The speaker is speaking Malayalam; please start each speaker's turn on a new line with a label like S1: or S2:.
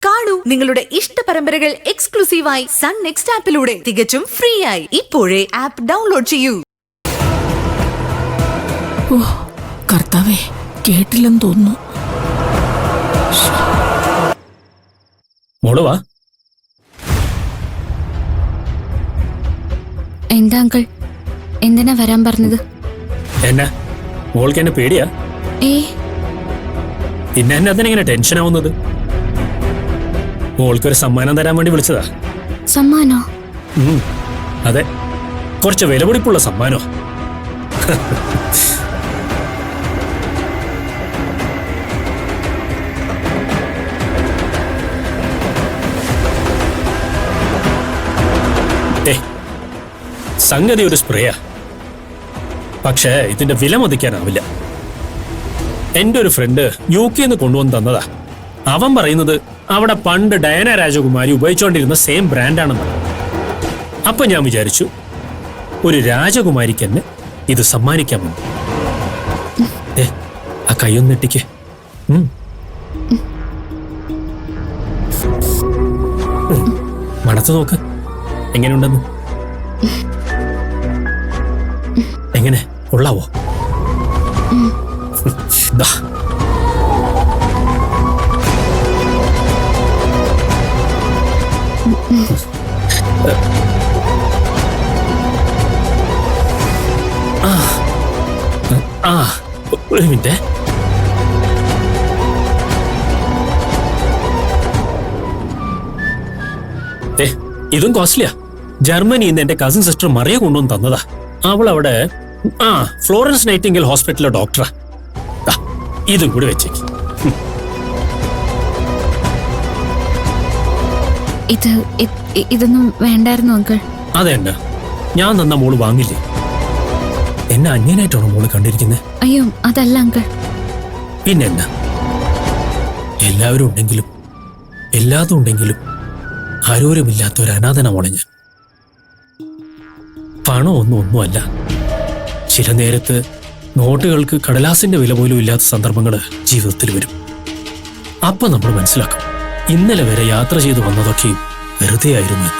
S1: കാണൂ നിങ്ങളുടെ ഇഷ്ട പരമ്പരകൾ എക്സ്ക്ലൂസീവായി സൺ നെക്സ്റ്റ് ആപ്പിലൂടെ തികച്ചും ഫ്രീ ആയി. ഇപ്പോഴേ ആപ്പ് ഡൗൺലോഡ് ചെയ്യൂ.
S2: ഓ കർത്താവേ, കേട്ടില്ലെന്ന് തോന്നുന്നു.
S3: മോള് വാ.
S4: എന്താ അങ്കിൾ, എന്തിനാ വരാൻ പറഞ്ഞത്?
S3: എന്നാ മോൾക്ക് എന്നെ പേടിയാ? പിന്നെ എന്നെ അതിനെങ്ങനെ ടെൻഷൻ ആവുന്നത്? മോൾക്കൊരു സമ്മാനം തരാൻ വേണ്ടി വിളിച്ചതാ.
S4: സമ്മാനോ?
S3: അതെ, കുറച്ച് വിലപിടിപ്പുള്ള സമ്മാനോ. സംഗതി ഒരു സ്പ്രേയാ, പക്ഷേ ഇതിന്റെ വില മതിക്കാനാവില്ല. എന്റെ ഒരു ഫ്രണ്ട് UK കൊണ്ടുവന്ന് തന്നതാ. അവൻ പറയുന്നത് അവിടെ പണ്ട് ഡയന രാജകുമാരി ഉപയോഗിച്ചുകൊണ്ടിരുന്ന സെയിം ബ്രാൻഡാണെന്ന്. അപ്പൊ ഞാൻ വിചാരിച്ചു ഒരു രാജകുമാരിക്ക് തന്നെ ഇത് സമ്മാനിക്കാമെന്ന്. ആ കൈയൊന്നിട്ടിക്ക്. മണത്ത് നോക്ക് എങ്ങനെയുണ്ടെന്ന്. എങ്ങനെ, കൊള്ളാവോ? ഒരു മിനിറ്റ്. ഇതും കോസ്റ്റ്ലിയാ. ജർമ്മനിയിൽ നിന്ന് എന്റെ കസിൻ സിസ്റ്റർ മറിയ കൊണ്ടുവന്ന് തന്നതാ. അവൾ അവിടെ ഫ്ലോറൻസ് നൈറ്റിംഗേൽ ഹോസ്പിറ്റലിലെ ഡോക്ടറാ. ഇതും കൂടി വെച്ചേക്ക്.
S4: ഇതൊന്നും വേണ്ടായിരുന്നു അങ്കിൾ.
S3: അതെന്നാ, ഞാൻ തന്ന മോള് വാങ്ങില്ലേ? എന്നെ അന്യനായിട്ടാണോ മോള് കണ്ടിരിക്കുന്നത്?
S4: അയ്യോ, അതല്ല അങ്കിൾ.
S3: പിന്നെന്നാ, എല്ലാവരും ഉണ്ടെങ്കിലും എല്ലാതും ഉണ്ടെങ്കിലും ആരോരുമില്ലാത്ത ഒരു അനാഥന മോളെ ഞാൻ. പണം ഒന്നുമല്ല. ചില നേരത്ത് നോട്ടുകൾക്ക് കടലാസിന്റെ വില പോലും ഇല്ലാത്ത സന്ദർഭങ്ങൾ ജീവിതത്തിൽ വരും. അപ്പൊ നമ്മൾ മനസ്സിലാക്കും, ഇന്നലെ വരെ യാത്ര ചെയ്തു വന്നതൊക്കെയും വെറുതെ ആയിരുന്നു.